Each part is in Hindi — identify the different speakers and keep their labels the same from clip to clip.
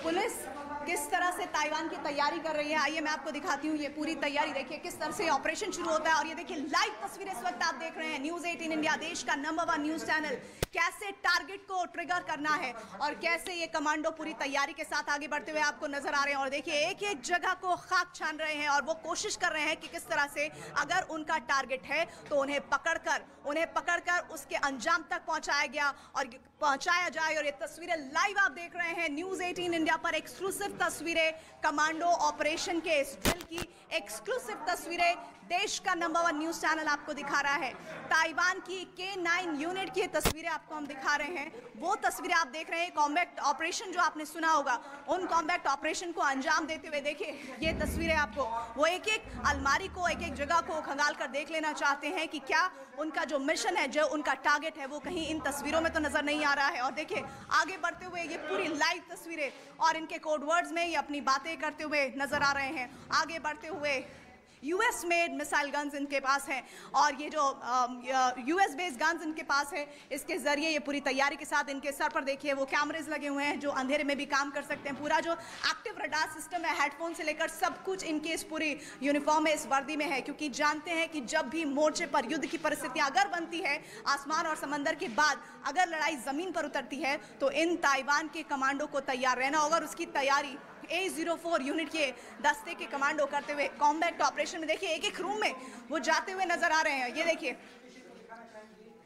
Speaker 1: पुलिस किस तरह से ताइवान की तैयारी कर रही है, आइए मैं आपको दिखाती हूँ। ये पूरी तैयारी देखिए किस तरह से ऑपरेशन शुरू होता है। और ये देखिए लाइव तस्वीरें इस वक्त आप देख रहे हैं। न्यूज़ 18 इंडिया, देश का नंबर 1 न्यूज चैनल, कैसे टारगेट को ट्रिगर करना है और कैसे ये कमांडो पूरी तैयारी के साथ आगे बढ़ते हुए आपको नजर आ रहे हैं। और देखिए एक एक जगह को खाक छान रहे हैं और वो कोशिश कर रहे हैं कि किस तरह से अगर उनका टारगेट है तो उन्हें पकड़कर उसके अंजाम तक पहुंचाया जाए। और ये तस्वीरें लाइव आप देख रहे हैं न्यूज़ 18 इंडिया पर, एक्सक्लूसिव तस्वीरें कमांडो ऑपरेशन के इस ड्रिल की, एक्सक्लूसिव तस्वीरें देश का नंबर 1 न्यूज चैनल आपको दिखा रहा है। ताइवान की K9 यूनिट की तस्वीरें आपको हम दिखा रहे हैं। वो तस्वीरें आप देख रहे हैं कॉम्बैट ऑपरेशन जो आपने सुना होगा, उन कॉम्बैट ऑपरेशन को अंजाम देते हुए देखिए ये तस्वीरें आपको, वो एक एक अलमारी को, एक एक जगह को खंगाल कर देख लेना चाहते हैं कि क्या उनका जो मिशन है, जो उनका टारगेट है, वो कहीं इन तस्वीरों में तो नजर नहीं आ रहा है। और देखिए आगे बढ़ते हुए ये पूरी लाइव तस्वीरें और इनके कोड वर्ड्स में ये अपनी बातें करते हुए नजर आ रहे हैं। आगे बढ़ते हुए यूएस मेड मिसाइल गन्स इनके पास हैं और ये जो यूएस बेस्ड गन्स इनके पास है, इसके जरिए ये पूरी तैयारी के साथ इनके सर पर देखिए वो कैमरेज लगे हुए हैं जो अंधेरे में भी काम कर सकते हैं। पूरा जो एक्टिव रडार सिस्टम है, हेडफोन से लेकर सब कुछ इनके इस पूरी यूनिफॉर्म में, इस वर्दी में है, क्योंकि जानते हैं कि जब भी मोर्चे पर युद्ध की परिस्थिति अगर बनती है, आसमान और समंदर के बाद अगर लड़ाई जमीन पर उतरती है तो इन ताइवान के कमांडो को तैयार रहना होगा। और उसकी तैयारी A04 यूनिट के दस्ते के कमांडो करते हुए कॉम्बैट ऑपरेशन में देखिए एक एक रूम में वो जाते हुए नजर आ रहे हैं। ये देखिए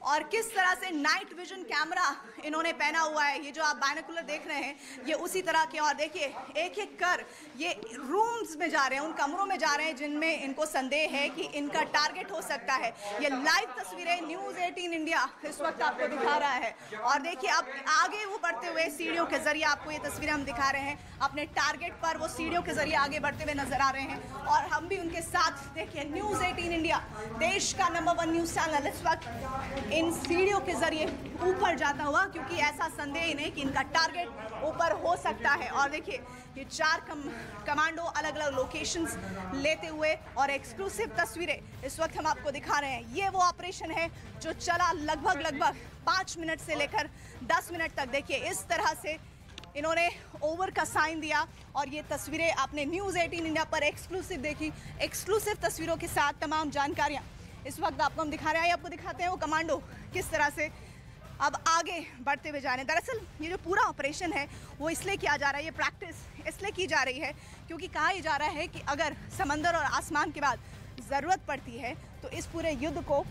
Speaker 1: और किस तरह से नाइट विजन कैमरा इन्होंने पहना हुआ है। ये जो आप बायनोकुलर देख रहे हैं ये उसी तरह के, और देखिए एक एक कर ये रूम्स में जा रहे हैं, उन कमरों में जा रहे हैं जिनमें इनको संदेह है कि इनका टारगेट हो सकता है। ये लाइव तस्वीरें न्यूज़ 18 इंडिया इस वक्त आपको दिखा रहा है। और देखिए अब आगे वो बढ़ते हुए सीढ़ियों के जरिए आपको ये तस्वीरें हम दिखा रहे हैं, अपने टारगेट पर वो सीढ़ियों के जरिए आगे बढ़ते हुए नजर आ रहे हैं। और हम भी उनके साथ देखिए न्यूज़ 18 इंडिया, देश का नंबर 1 न्यूज चैनल, इस वक्त इन सीढ़ियों के जरिए ऊपर जाता हुआ, क्योंकि ऐसा संदेह ही नहीं कि इनका टारगेट ऊपर हो सकता है। और देखिए ये 4 कमांडो अलग अलग लोकेशंस लेते हुए और एक्सक्लूसिव तस्वीरें इस वक्त हम आपको दिखा रहे हैं। ये वो ऑपरेशन है जो चला लगभग 5 मिनट से लेकर 10 मिनट तक। देखिए इस तरह से इन्होंने ओवर का साइन दिया और ये तस्वीरें आपने न्यूज़ 18 इंडिया पर एक्सक्लूसिव देखी, एक्सक्लूसिव तस्वीरों के साथ तमाम जानकारियाँ इस वक्त आपको हम दिखा रहे हैं। आपको दिखाते हैं वो कमांडो किस तरह से अब आगे बढ़ते हुए जा रहे हैं। दरअसल ये जो पूरा ऑपरेशन है वो इसलिए किया जा रहा है, ये प्रैक्टिस इसलिए की जा रही है क्योंकि कहा ही जा रहा है कि अगर समंदर और आसमान के बाद ज़रूरत पड़ती है तो इस पूरे युद्ध को,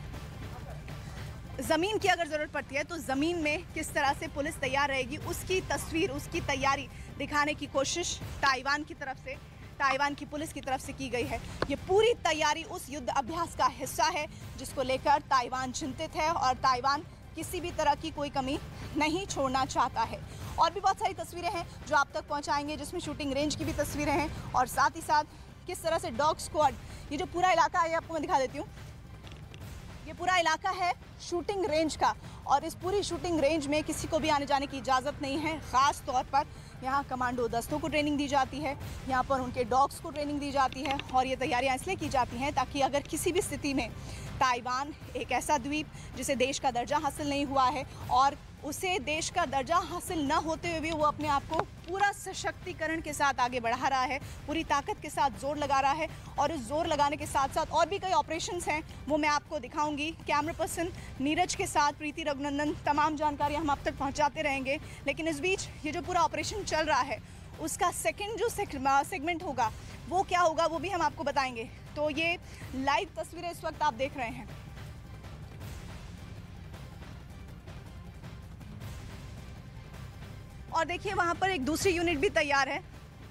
Speaker 1: ज़मीन की अगर ज़रूरत पड़ती है तो ज़मीन में किस तरह से पुलिस तैयार रहेगी, उसकी तस्वीर, उसकी तैयारी दिखाने की कोशिश ताइवान की तरफ से, ताइवान की पुलिस की तरफ से की गई है। ये पूरी तैयारी उस युद्ध अभ्यास का हिस्सा है जिसको लेकर ताइवान चिंतित है और ताइवान किसी भी तरह की कोई कमी नहीं छोड़ना चाहता है। और भी बहुत सारी तस्वीरें हैं जो आप तक पहुंचाएंगे, जिसमें शूटिंग रेंज की भी तस्वीरें हैं और साथ ही साथ किस तरह से डॉग स्क्वाड, ये जो पूरा इलाका है आपको मैं दिखा देती हूँ। ये पूरा इलाका है शूटिंग रेंज का और इस पूरी शूटिंग रेंज में किसी को भी आने जाने की इजाज़त नहीं है। ख़ास तौर पर यहाँ कमांडो दस्तों को ट्रेनिंग दी जाती है, यहाँ पर उनके डॉग्स को ट्रेनिंग दी जाती है और ये तैयारियाँ इसलिए की जाती हैं ताकि अगर किसी भी स्थिति में ताइवान एक ऐसा द्वीप जिसे देश का दर्जा हासिल नहीं हुआ है और उसे देश का दर्जा हासिल न होते हुए भी वो अपने आप को पूरा सशक्तिकरण के साथ आगे बढ़ा रहा है, पूरी ताकत के साथ जोर लगा रहा है। और इस जोर लगाने के साथ साथ और भी कई ऑपरेशंस हैं वो मैं आपको दिखाऊंगी। कैमरा पर्सन नीरज के साथ प्रीति रघुनंदन तमाम जानकारी हम आप तक पहुंचाते रहेंगे। लेकिन इस बीच ये जो पूरा ऑपरेशन चल रहा है उसका सेकेंड जो सेगमेंट होगा वो क्या होगा वो भी हम आपको बताएंगे। तो ये लाइव तस्वीरें इस वक्त आप देख रहे हैं। और देखिए वहाँ पर एक दूसरी यूनिट भी तैयार है,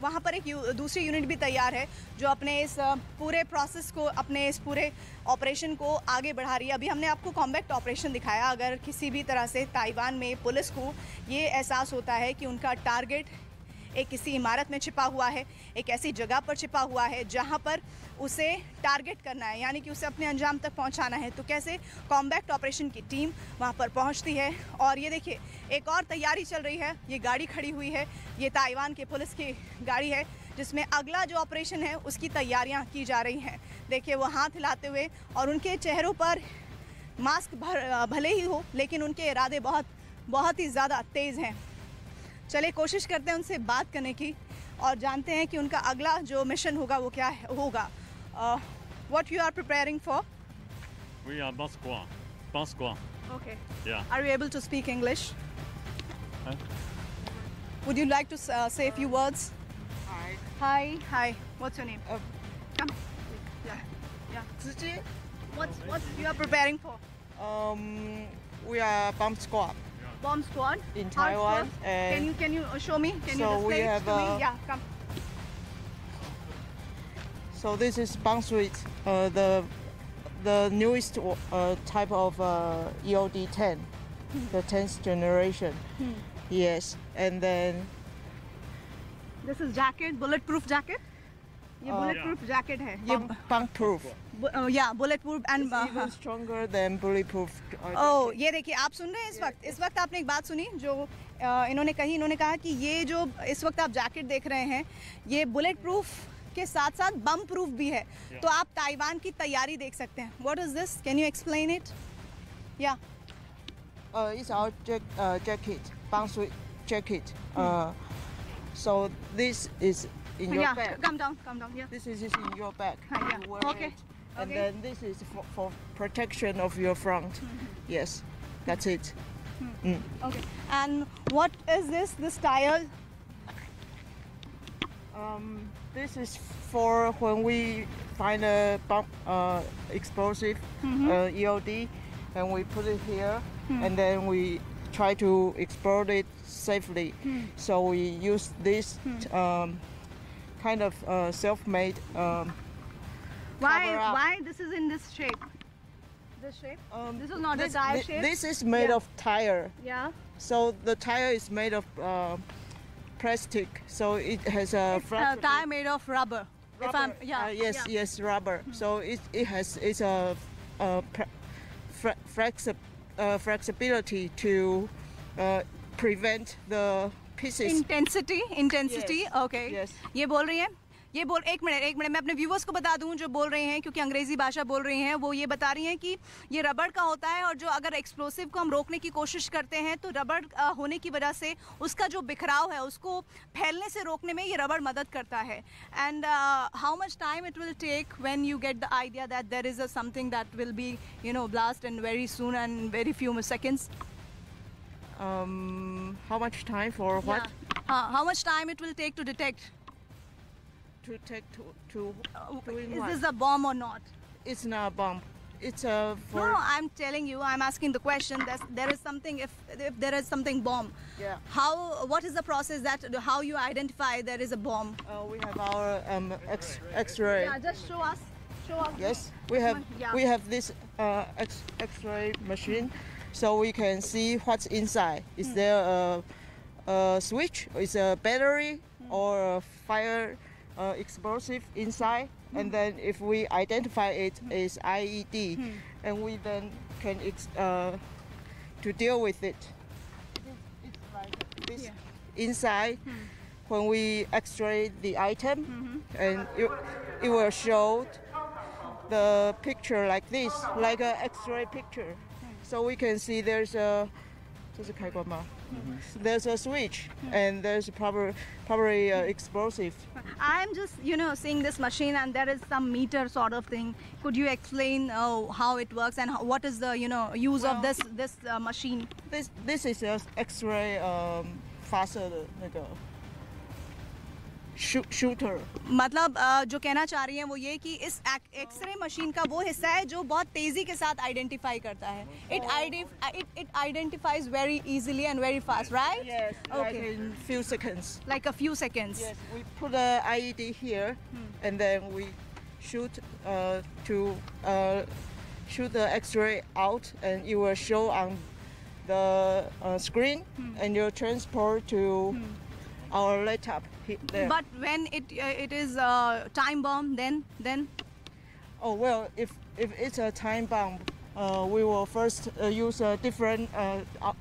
Speaker 1: वहाँ पर एक दूसरी यूनिट भी तैयार है जो अपने इस पूरे प्रोसेस को, अपने इस पूरे ऑपरेशन को आगे बढ़ा रही है। अभी हमने आपको कॉम्बैट ऑपरेशन दिखाया। अगर किसी भी तरह से ताइवान में पुलिस को ये एहसास होता है कि उनका टारगेट एक किसी इमारत में छिपा हुआ है, एक ऐसी जगह पर छिपा हुआ है जहां पर उसे टारगेट करना है, यानी कि उसे अपने अंजाम तक पहुंचाना है, तो कैसे कॉम्बैट ऑपरेशन की टीम वहां पर पहुंचती है। और ये देखिए एक और तैयारी चल रही है, ये गाड़ी खड़ी हुई है, ये ताइवान के पुलिस की गाड़ी है जिसमें अगला जो ऑपरेशन है उसकी तैयारियां की जा रही हैं। देखिए वो हाथ हिलाते हुए और उनके चेहरों पर मास्क भले ही हो लेकिन उनके इरादे बहुत ही ज़्यादा तेज़ हैं। चलिए कोशिश करते हैं उनसे बात करने की और जानते हैं कि उनका अगला जो मिशन होगा वो क्या होगा. What you are preparing for?
Speaker 2: We are Pasqua.
Speaker 1: Okay.
Speaker 2: Yeah.
Speaker 1: Are you able to speak English?
Speaker 2: Huh?
Speaker 1: Would you like to say a few words?
Speaker 3: Hi.
Speaker 1: Hi. What's your name? Come. Yeah.
Speaker 3: Ziji.
Speaker 1: What you are preparing for?
Speaker 3: We are bomb squad
Speaker 1: Bomb squad
Speaker 3: in
Speaker 1: How it's
Speaker 3: Taiwan,
Speaker 1: work?
Speaker 3: and
Speaker 1: Can you show me? Can you
Speaker 3: so
Speaker 1: display
Speaker 3: we
Speaker 1: it
Speaker 3: have
Speaker 1: to me?
Speaker 3: a-
Speaker 1: Yeah, come.
Speaker 3: so this is bomb suite, the newest type of EOD 10, the 10th generation. Yes, and then
Speaker 1: This is jacket, bulletproof jacket. ये bulletproof jacket है. ये
Speaker 3: bomb proof.
Speaker 1: yeah, bulletproof and
Speaker 3: It's even stronger than bulletproof.
Speaker 1: ओ ये देखिए आप सुन रहे हैं इस वक्त आपने एक बात सुनी जो इन्होंने कहा कि ये जो इस वक्त आप जैकेट देख रहे हैं ये बुलेट प्रूफ के साथ साथ बम प्रूफ भी है. तो आप ताइवान की तैयारी देख सकते हैं. What is this? Can you explain it? या
Speaker 3: It's our jacket, bomb suite jacket. So this is in your bag.
Speaker 1: come down. Yeah.
Speaker 3: This is in your bag.
Speaker 1: Yeah.
Speaker 3: You wear
Speaker 1: Okay.
Speaker 3: it. And
Speaker 1: Okay.
Speaker 3: then this is for protection of your front. Yes, that's it.
Speaker 1: Okay. And what is this? This tile?
Speaker 3: This is for when we find a bomb, explosive EOD, and we put it here, and then we try to explode it safely. So we use this kind of self-made. Cover up.
Speaker 1: Why this is in this shape? This shape? This is not a tire shape.
Speaker 3: This is made
Speaker 1: Yeah.
Speaker 3: of tire.
Speaker 1: Yeah.
Speaker 3: So the tire is made of plastic. So it has a
Speaker 1: Tire made of rubber. If I'm
Speaker 3: yes, rubber. So it's a flexibility to prevent the pieces.
Speaker 1: Intensity.
Speaker 3: Yes.
Speaker 1: Okay.
Speaker 3: Yes.
Speaker 1: ये बोल रही हैं एक मिनट मैं अपने व्यूवर्स को बता दूं जो बोल रहे हैं क्योंकि अंग्रेजी भाषा बोल रही हैं वो ये बता रही हैं कि ये रबड़ का होता है और जो अगर एक्सप्लोसिव को हम रोकने की कोशिश करते हैं तो रबड़ होने की वजह से उसका जो बिखराव है उसको फैलने से रोकने में ये रबड़ मदद करता है. And how much time it will take when you get the idea that there is something that will be blast and very soon and very few seconds?
Speaker 3: How much time for what?
Speaker 1: How much time it will take to detect?
Speaker 3: To take to doing
Speaker 1: Is
Speaker 3: what?
Speaker 1: this a bomb or not?
Speaker 3: It's not a bomb. It's a for
Speaker 1: No, I'm telling you. I'm asking the question. There is something. If there is something bomb,
Speaker 3: yeah.
Speaker 1: What is the process how you identify there is a bomb?
Speaker 3: We have our X-ray.
Speaker 1: Yeah, just show us.
Speaker 3: Yes, we have
Speaker 1: Yeah.
Speaker 3: we have this X-ray machine, so we can see what's inside. Is there a switch? Is a battery or a fire explosive inside? And then if we identify it as IED, and we then can to deal with it. It's like this inside. When we X-ray the item, and it will show the picture like this, like an X-ray picture. So we can see there's a 这是开关吗? There's a switch, and there's probably explosive.
Speaker 1: I'm just seeing this machine and there is some meter sort of thing. Could you explain how it works and what is the use of this machine?
Speaker 3: This is a X-ray 发射的那个 shooter.
Speaker 1: मतलब जो कहना चाह रही हैं वो ये कि इस एक्सरे मशीन का वो हिस्सा है जो बहुत तेजी के साथ आइडेंटिफाई करता है. It identifies very easily and very fast, right?
Speaker 3: Yes.
Speaker 1: Okay.
Speaker 3: Like in few seconds.
Speaker 1: Like a few seconds.
Speaker 3: Yes. We put a IED here, and then we shoot shoot the X-ray out, and it will show on the screen, and you transport to our laptop there.
Speaker 1: But when it is time bomb, then
Speaker 3: Oh well, if it's a time bomb, we will first use different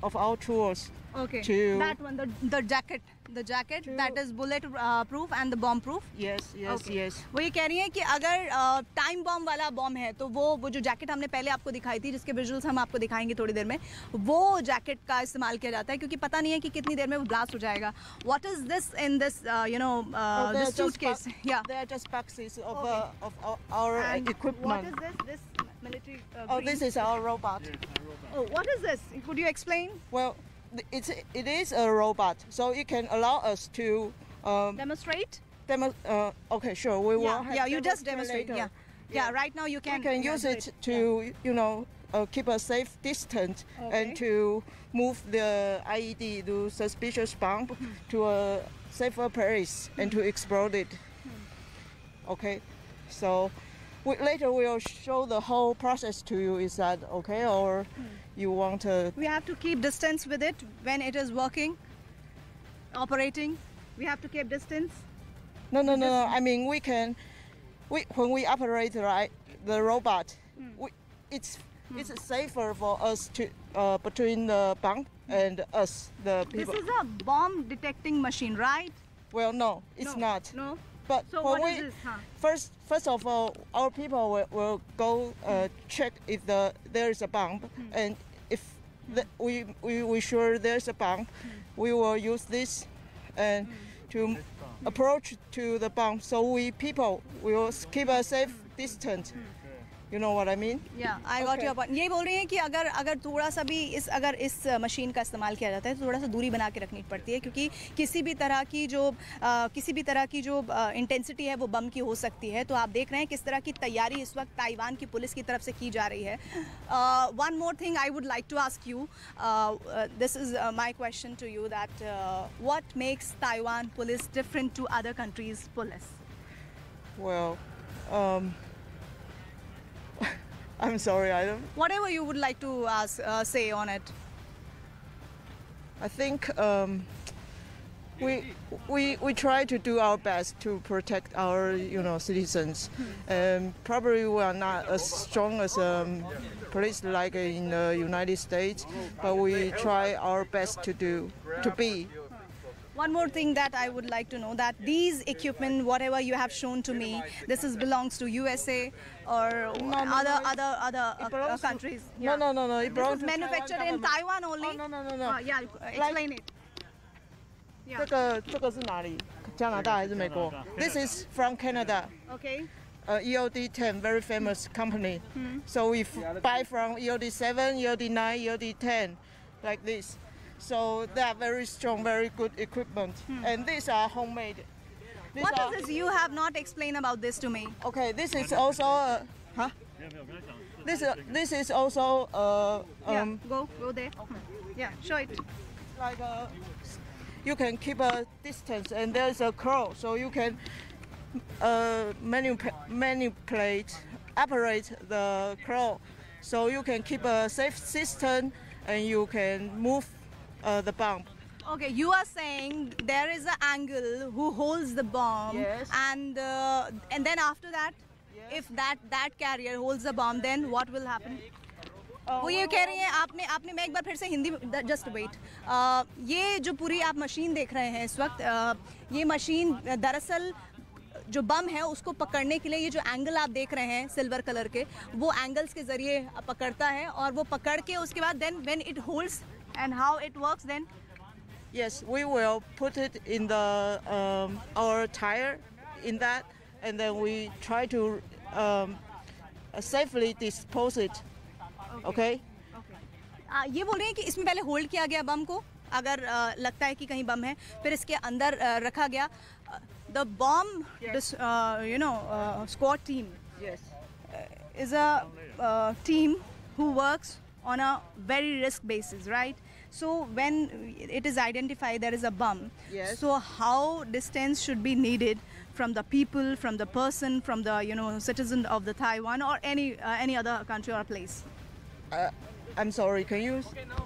Speaker 3: of our tools.
Speaker 1: Okay.
Speaker 3: To-
Speaker 1: That one, the jacket that is bullet proof and the bomb proof.
Speaker 3: Yes, yes,
Speaker 1: Okay.
Speaker 3: yes.
Speaker 1: वो ये कह रही है कि अगर टाइम बॉम्ब वाला बॉम्ब है तो वो जो जैकेट हमने पहले आपको दिखाई थी, जिसके विजुअल्स हम आपको दिखाएंगे थोड़ी देर में, वो जैकेट का इस्तेमाल किया जाता है क्योंकि पता नहीं है कि कितनी देर में वो ब्लास्ट हो जाएगा. What is this in this
Speaker 3: They're
Speaker 1: this
Speaker 3: just
Speaker 1: suitcase? Yeah.
Speaker 3: They are just boxes of,
Speaker 1: Okay.
Speaker 3: of our
Speaker 1: And
Speaker 3: equipment.
Speaker 1: what is this military?
Speaker 3: Oh, this is our robot.
Speaker 1: Oh, what is this? Could you explain?
Speaker 3: Well, it is a robot, so it can allow us to
Speaker 1: Demonstrate?
Speaker 3: okay, sure. We will.
Speaker 1: Yeah,
Speaker 3: have
Speaker 1: yeah. You just demonstrate.
Speaker 3: later.
Speaker 1: Yeah. Right now you
Speaker 3: We
Speaker 1: can.
Speaker 3: can use
Speaker 1: do
Speaker 3: it to, keep a safe distance
Speaker 1: Okay.
Speaker 3: and to move the IED, the suspicious bomb, to a safer place and to explode it. Okay, so later we'll show the whole process to you. Is that okay, or you want to?
Speaker 1: We have to keep distance with it when it is working, operating. We have to keep distance.
Speaker 3: No. I mean, when we operate the robot, it's safer for us to between the bomb and us, the
Speaker 1: This
Speaker 3: people.
Speaker 1: is a bomb detecting machine, right?
Speaker 3: Well, no, it's
Speaker 1: No,
Speaker 3: not.
Speaker 1: No.
Speaker 3: But
Speaker 1: So
Speaker 3: when
Speaker 1: what is this? Huh?
Speaker 3: first of all, our people will go check if there is a bomb, and if we sure there's a bomb, we will use this and to approach to the bomb. So people will keep a safe distance. You know what I mean?
Speaker 1: Yeah, I got
Speaker 3: Okay.
Speaker 1: your point. ये बोल रही हैं कि अगर थोड़ा सा भी अगर इस मशीन का इस्तेमाल किया जाता है तो थोड़ा सा दूरी बना के रखनी पड़ती है क्योंकि किसी भी तरह की जो इंटेंसिटी है वो बम की हो सकती है. तो आप देख रहे हैं किस तरह की तैयारी इस वक्त ताइवान की पुलिस की तरफ से की जा रही है. One more thing I would like to ask you. This is my question to you, that what makes Taiwan police different to other countries' police?
Speaker 3: Well, I'm sorry, I don't.
Speaker 1: Whatever you would like to say on it.
Speaker 3: I think we try to do our best to protect our citizens. Probably we are not as strong as police like in the United States, but we try our best to be.
Speaker 1: One more thing that I would like to know, that these equipment, whatever you have shown to me, this belongs to USA or other
Speaker 3: belongs to-
Speaker 1: countries.
Speaker 3: No. It
Speaker 1: This
Speaker 3: belongs
Speaker 1: is
Speaker 3: to
Speaker 1: manufactured in Taiwan only.
Speaker 3: No.
Speaker 1: Yeah, explain it. Yeah.
Speaker 3: 这个是哪里？加拿大还是美国 ？This is from Canada.
Speaker 1: Okay.
Speaker 3: EOD 10, very famous company. So we buy from EOD 7, EOD 9, EOD 10, like this. So they are very strong, very good equipment. And these are homemade. These
Speaker 1: What
Speaker 3: are-
Speaker 1: is this? You have not explained about this to me.
Speaker 3: Okay, this is also huh? This is also
Speaker 1: Yeah, go there. Yeah, show it.
Speaker 3: like you can keep a distance, and there's a crow, so you can manipulate, operate the crow, so you can keep a safe system, and you can move the bomb.
Speaker 1: Okay, you are saying there is an angle who holds the bomb,
Speaker 3: Yes.
Speaker 1: and then after that,
Speaker 3: Yes.
Speaker 1: if that carrier holds the bomb, then what will happen? वो ये कह रही हैं, आपने मैं एक बार फिर से हिंदी जस्ट वेट. ये जो पूरी आप मशीन देख रहे हैं इस वक्त, ये मशीन दरअसल जो बम है उसको पकड़ने के लिए ये जो एंगल आप देख रहे हैं सिल्वर कलर के, वो एंगल्स के जरिए पकड़ता है और वो पकड़ के उसके बाद then when it holds and how it works then.
Speaker 3: Yes, we will put it in the our tire, in that, and then we try to safely dispose it. Okay.
Speaker 1: ये बोल रहे हैं कि इसमें पहले होल्ड किया गया बम को, अगर लगता है कि कहीं बम है, फिर इसके अंदर रखा गया. The bomb squad team
Speaker 3: Yes.
Speaker 1: is a team who works on a very risk basis, right? So when it is identified there is a bomb,
Speaker 3: Yes.
Speaker 1: so how distance should be needed from the people, from the person, from the citizen of the Taiwan or any other country or place?
Speaker 3: I'm sorry. Can you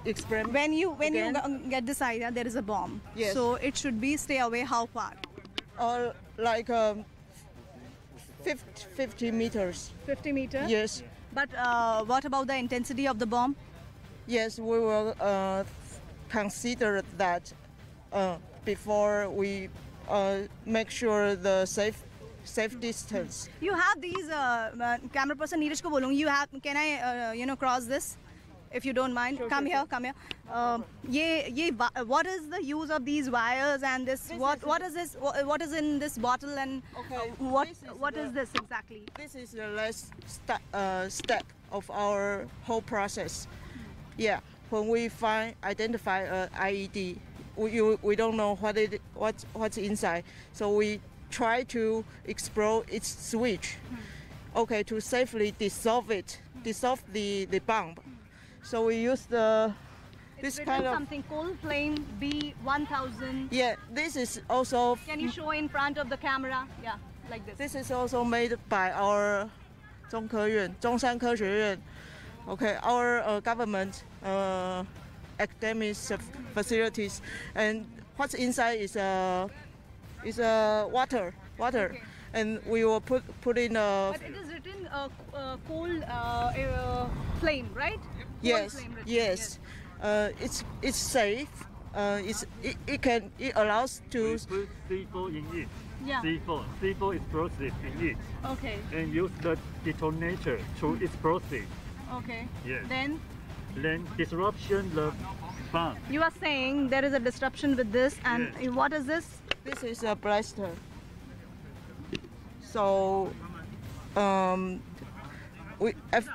Speaker 3: explain?
Speaker 1: When you
Speaker 3: Again?
Speaker 1: get this idea there is a bomb,
Speaker 3: Yes.
Speaker 1: so it should be stay away how far?
Speaker 3: Like 50 meters.
Speaker 1: 50 meters.
Speaker 3: Yes.
Speaker 1: But what about the intensity of the bomb?
Speaker 3: Yes, we will consider that before we make sure the safe distance.
Speaker 1: You have these camera person Neeraj ko bolungi. You have, can I cross this if you don't mind? Come here. What is the use of these wires and this? What is this? What is in this bottle and what is this exactly?
Speaker 3: This is the last step of our whole process. Yeah, when we identify a IED, we don't know what's inside, so we try to explore its switch. Okay, to safely dissolve the bomb. So we use this kind of
Speaker 1: something cold flame B1000.
Speaker 3: Yeah, this is also.
Speaker 1: Can you show in front of the camera? Yeah, like this.
Speaker 3: This is also made by our 中科院, 中山科学院. Okay, our government academic facilities, and what's inside is water,
Speaker 1: Okay.
Speaker 3: and we will put in a.
Speaker 1: But it is written cold flame, right?
Speaker 3: Yes,
Speaker 1: Cold flame written,
Speaker 3: yes. It's safe. It allows to.
Speaker 2: We put C4 in it.
Speaker 1: Yeah.
Speaker 2: C4 explosive in it.
Speaker 1: Okay.
Speaker 2: And use the detonator to explosive.
Speaker 1: Okay.
Speaker 2: Yes.
Speaker 1: Then
Speaker 2: Disruption the bomb.
Speaker 1: you are saying there is a disruption with this, and
Speaker 2: Yes.
Speaker 1: what is this?
Speaker 3: This is a blaster. So,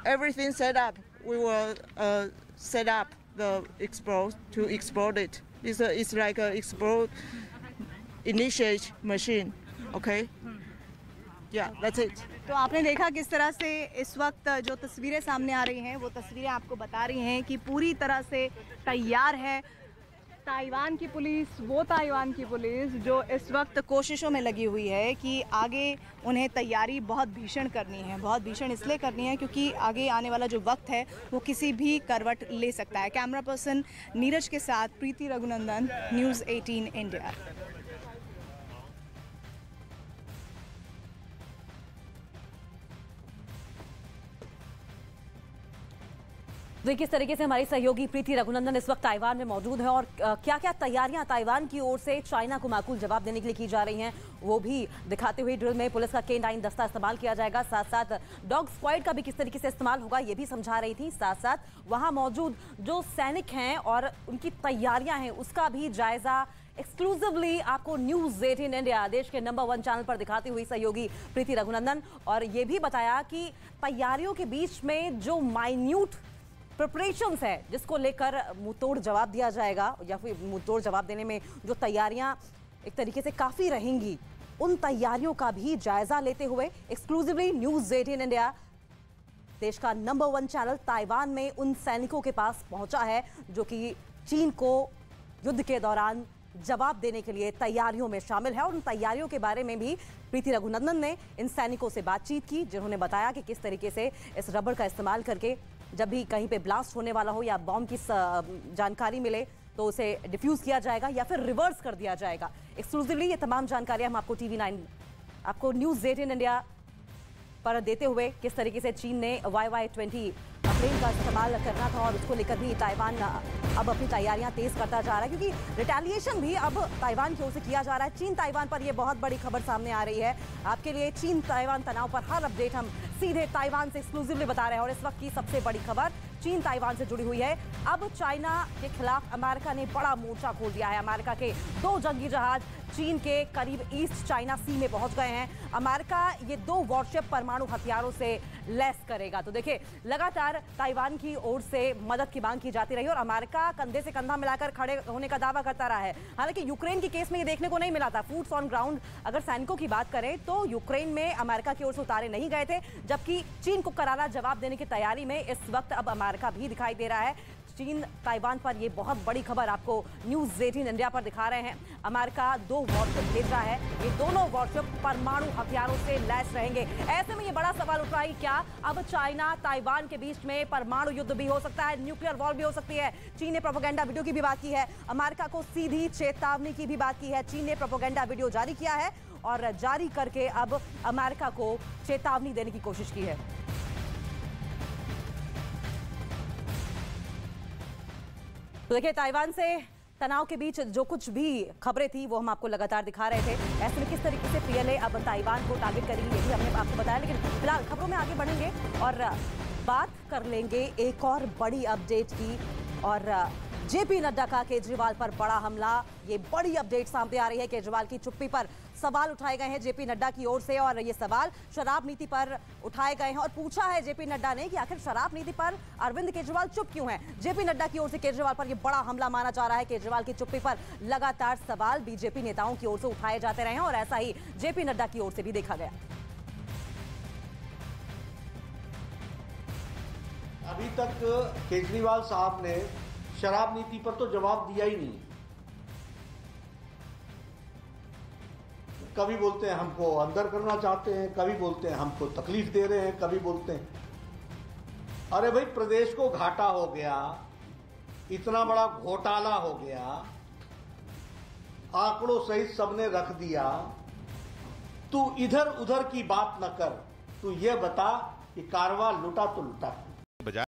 Speaker 3: everything set up. We will set up the explode it. It's like a explode initiate machine. Okay. Yeah, that's it.
Speaker 1: तो आपने देखा किस तरह से इस वक्त जो तस्वीरें सामने आ रही हैं वो तस्वीरें आपको बता रही हैं कि पूरी तरह से तैयार है ताइवान की पुलिस, वो ताइवान की पुलिस जो इस वक्त कोशिशों में लगी हुई है कि आगे उन्हें तैयारी बहुत भीषण करनी है। बहुत भीषण इसलिए करनी है क्योंकि आगे आने वाला जो वक्त है वो किसी भी करवट ले सकता है। कैमरा पर्सन नीरज के साथ प्रीति रघुनंदन, न्यूज़ 18 इंडिया।
Speaker 4: देखिए किस तरीके से हमारी सहयोगी प्रीति रघुनंदन इस वक्त ताइवान में मौजूद है और क्या क्या तैयारियां ताइवान की ओर से चाइना को माकूल जवाब देने के लिए की जा रही हैं वो भी दिखाते हुए ड्रिल में पुलिस का K9 दस्ता इस्तेमाल किया जाएगा, साथ साथ डॉग स्क्वाड का भी किस तरीके से इस्तेमाल होगा ये भी समझा रही थी। साथ साथ वहां मौजूद जो सैनिक हैं और उनकी तैयारियां हैं उसका भी जायजा एक्सक्लूसिवली आपको न्यूज़ 18 इंडिया देश के नंबर 1 चैनल पर दिखाती हुई सहयोगी प्रीति रघुनंदन, और ये भी बताया कि तैयारियों के बीच में जो माइन्यूट प्रिपरेशंस है जिसको लेकर मुंहतोड़ जवाब दिया जाएगा या फिर मुंहतोड़ जवाब देने में जो तैयारियां एक तरीके से काफ़ी रहेंगी उन तैयारियों का भी जायजा लेते हुए एक्सक्लूसिवली न्यूज़ 18 इंडिया देश का नंबर 1 चैनल ताइवान में उन सैनिकों के पास पहुंचा है जो कि चीन को युद्ध के दौरान जवाब देने के लिए तैयारियों में शामिल है। और उन तैयारियों के बारे में भी प्रीति रघुनंदन ने इन सैनिकों से बातचीत की जिन्होंने बताया कि किस तरीके से इस रबर का इस्तेमाल करके जब भी कहीं पे ब्लास्ट होने वाला हो या बॉम्ब की जानकारी मिले तो उसे डिफ्यूज किया जाएगा या फिर रिवर्स कर दिया जाएगा। एक्सक्लूसिवली ये तमाम जानकारियां हम आपको TV9 आपको न्यूज़ 18 इंडिया पर देते हुए किस तरीके से चीन ने YY-20 प्लेन का इस्तेमाल करना था और उसको लेकर भी ताइवान अब अपनी तैयारियां तेज करता जा रहा है क्योंकि रिटेलिएशन भी अब ताइवान की ओर से किया जा रहा है। चीन ताइवान पर यह बहुत बड़ी खबर सामने आ रही है। आपके लिए चीन ताइवान तनाव पर हर अपडेट हम सीधे ताइवान से एक्सक्लूसिवली बता रहे हैं और इस वक्त की सबसे बड़ी खबर चीन ताइवान से जुड़ी हुई है। अब चाइना के खिलाफ अमेरिका ने बड़ा मोर्चा खोल दिया है। अमेरिका के 2 जंगी जहाज चीन के करीब ईस्ट चाइना सी में पहुंच गए हैं। अमेरिका ये 2 वॉरशिप परमाणु हथियारों से लैस करेगा। तो देखिए लगातार ताइवान की ओर से मदद की मांग की जाती रही और अमेरिका कंधे से कंधा मिलाकर खड़े होने का दावा करता रहा है। हालांकि यूक्रेन के केस में ये देखने को नहीं मिला था। फूट्स ऑन ग्राउंड अगर सैनिकों की बात करें तो यूक्रेन में अमेरिका की ओर से उतारे नहीं गए थे, जबकि चीन को करारा जवाब देने की तैयारी में इस वक्त अब अमेरिका भी दिखाई दे रहा है। चीन ताइवान पर ये बहुत बड़ी खबर आपको न्यूज़ 18 इंडिया पर दिखा रहे हैं। अमेरिका 2 वॉरशिप भेज रहा है, ये दोनों वॉरशिप परमाणु हथियारों से लैस रहेंगे। ऐसे में ये बड़ा सवाल उठ रहा है क्या अब चाइना ताइवान के बीच में परमाणु युद्ध भी हो सकता है, न्यूक्लियर वॉर भी हो सकती है। चीन ने प्रोपेगेंडा वीडियो की भी बात की है, अमेरिका को सीधी चेतावनी की भी बात की है। चीन ने प्रोपेगेंडा वीडियो जारी किया है और जारी करके अब अमेरिका को चेतावनी देने की कोशिश की है। तो देखिए, ताइवान से तनाव के बीच जो कुछ भी खबरें थी वो हम आपको लगातार दिखा रहे थे। ऐसे में किस तरीके से पीएलए अब ताइवान को टारगेट करेगी ये भी हमने आपको बताया, लेकिन फिलहाल खबरों में आगे बढ़ेंगे और बात कर लेंगे एक और बड़ी अपडेट की। और जेपी नड्डा का केजरीवाल पर बड़ा हमला, ये बड़ी अपडेट सामने आ रही है। केजरीवाल की चुप्पी पर सवाल उठाए गए हैं जेपी नड्डा की ओर से, और ये सवाल शराब नीति पर उठाए गए हैं और पूछा है जेपी नड्डा ने कि आखिर शराब नीति पर अरविंद केजरीवाल चुप क्यों हैं। जेपी नड्डा की ओर से केजरीवाल पर यह बड़ा हमला माना जा रहा है। केजरीवाल की चुप्पी पर लगातार सवाल बीजेपी नेताओं की ओर से उठाए जाते रहे हैं और ऐसा ही जेपी नड्डा की ओर से भी देखा गया।
Speaker 5: अभी तक केजरीवाल साहब ने शराब नीति पर तो जवाब दिया ही नहीं। कभी बोलते हैं हमको अंदर करना चाहते हैं, कभी बोलते हैं हमको तकलीफ दे रहे हैं, कभी बोलते हैं अरे भाई प्रदेश को घाटा हो गया, इतना बड़ा घोटाला हो गया, आंकड़ों सहित सबने रख दिया, तू इधर उधर की बात न कर, तू ये बता कि कारवा लुटा तो लुटा।